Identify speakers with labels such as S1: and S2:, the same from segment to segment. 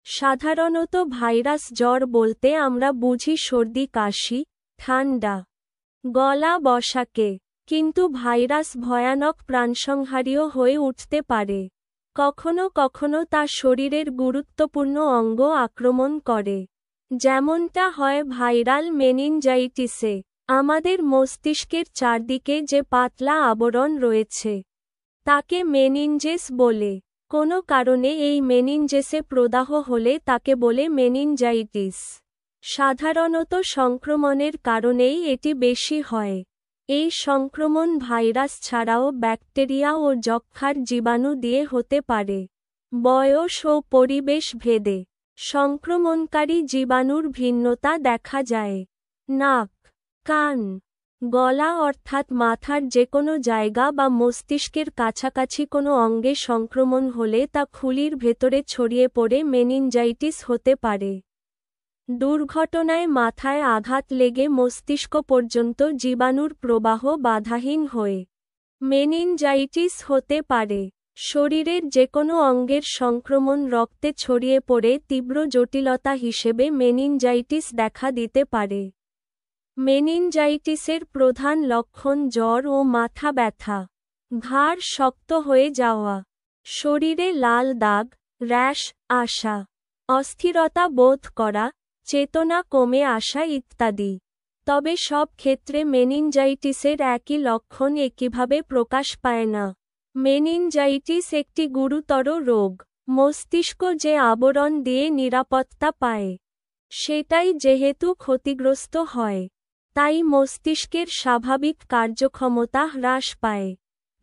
S1: সাধারণত ভাইরাস জ্বর বলতে আমরা বুঝি সর্দি কাশি, ঠান্ডা, গলা বসাকে। কিন্তু ভাইরাস ভয়ানক প্রাণসংহারীও হয়ে উঠতে পারে। কখনো কখনো তা শরীরের গুরুত্বপূর্ণ অঙ্গ আক্রমণ করে। যেমনটা হয় ভাইরাল মেনিনজাইটিসে। আমাদের মস্তিষ্কের চারদিকে যে পাতলা আবরণ রয়েছে তাকে মেনিনজেস বলে। কোনো কারণে এই মেনিনজেসে প্রদাহ হলে তাকে বলে মেনিনজাইটিস। সাধারণত সংক্রমণের কারণেই এটি বেশি হয়। এই সংক্রমণ ভাইরাস ছাড়াও ব্যাকটেরিয়া ও যক্ষ্মার জীবাণু দিয়ে হতে পারে। বয়স ও পরিবেশ ভেদে সংক্রমণকারী জীবাণুর ভিন্নতা দেখা যায়। নাক, কান, গলা অর্থাৎ মাথার যেকোনো জায়গা বা মস্তিষ্কের কাছাকাছি কোনো অঙ্গে সংক্রমণ হলে তা খুলির ভেতরে ছড়িয়ে পড়ে মেনিনজাইটিস হতে পারে। দুর্ঘটনায় মাথায় আঘাত লেগে মস্তিষ্ক পর্যন্ত জীবাণুর প্রবাহ বাধাহীন হয়ে মেনিনজাইটিস হতে পারে। শরীরের যেকোনো অঙ্গের সংক্রমণ রক্তে ছড়িয়ে পড়ে তীব্র জটিলতা হিসেবে মেনিনজাইটিস দেখা দিতে পারে। মেনিনজাইটিসের প্রধান লক্ষণ জ্বর ও মাথা ব্যথা, ঘাড় শক্ত হয়ে যাওয়া, শরীরে লাল দাগ, র্যাশ আসা, অস্থিরতা বোধ করা, চেতনা কমে আসা ইত্যাদি। তবে সব ক্ষেত্রে মেনিনজাইটিসের একই লক্ষণ একইভাবে প্রকাশ পায় না। মেনিনজাইটিস একটি গুরুতর রোগ। মস্তিষ্ক যে আবরণ দিয়ে নিরাপত্তা পায় সেটাই যেহেতু ক্ষতিগ্রস্ত হয়, তাই মস্তিষ্কের স্বাভাবিক কার্যক্ষমতা হ্রাস পায়।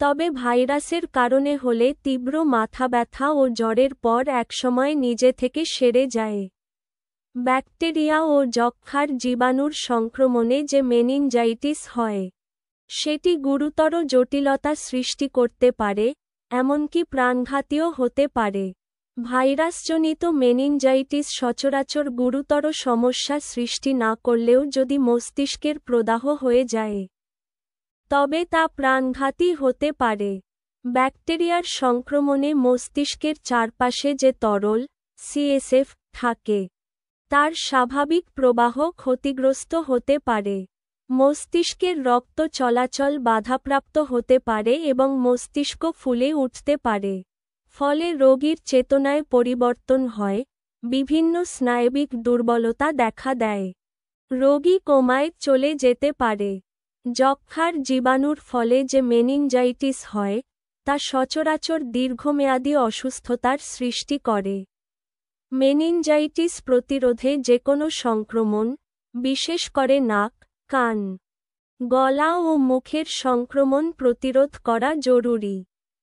S1: তবে ভাইরাসের কারণে হলে তীব্র মাথা ব্যথা ও জ্বরের পর একসময় নিজে থেকে সেরে যায়। ব্যাকটেরিয়া ও যক্ষ্মার জীবাণুর সংক্রমণে যে মেনিনজাইটিস হয় সেটি গুরুতর জটিলতা সৃষ্টি করতে পারে, এমনকি প্রাণঘাতীও হতে পারে। ভাইরাসজনিত মেনিনজাইটিস সচরাচর গুরুতর সমস্যা সৃষ্টি না করলেও যদি মস্তিষ্কের প্রদাহ হয়ে যায় তবে তা প্রাণঘাতী হতে পারে। ব্যাকটেরিয়ার সংক্রমণে মস্তিষ্কের চারপাশে যে তরল সিএসএফ থাকে তার স্বাভাবিক প্রবাহ ক্ষতিগ্রস্ত হতে পারে। মস্তিষ্কের রক্ত চলাচল বাধাপ্রাপ্ত হতে পারে এবং মস্তিষ্ক ফুলে উঠতে পারে। ফলে রোগীর চেতনায় পরিবর্তন হয়, বিভিন্ন স্নায়বিক দুর্বলতা দেখা দেয়। রোগী কোমায় চলে যেতে পারে। যক্ষ্মার জীবাণুর ফলে যে মেনিনজাইটিস হয় তা সচরাচর দীর্ঘমেয়াদী অসুস্থতার সৃষ্টি করে। মেনিনজাইটিস প্রতিরোধে যেকোনো সংক্রমণ, বিশেষ করে নাক, কান, গলা ও মুখের সংক্রমণ প্রতিরোধ করা জরুরি।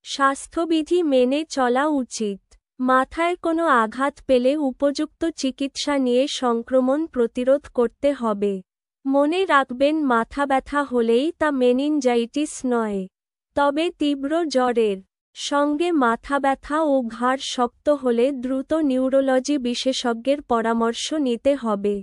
S1: স্বাস্থ্যবিধি মেনে চলা উচিত। মাথায় কোনো আঘাত পেলে উপযুক্ত চিকিৎসা নিয়ে সংক্রমণ প্রতিরোধ করতে হবে। মনে রাখবেন মাথা ব্যথা হলেই তা মেনিনজাইটিস নয়। তবে তীব্র জ্বরের সঙ্গে মাথা ব্যথা ও ঘাড় শক্ত হলে দ্রুত নিউরোলজি বিশেষজ্ঞের পরামর্শ নিতে হবে।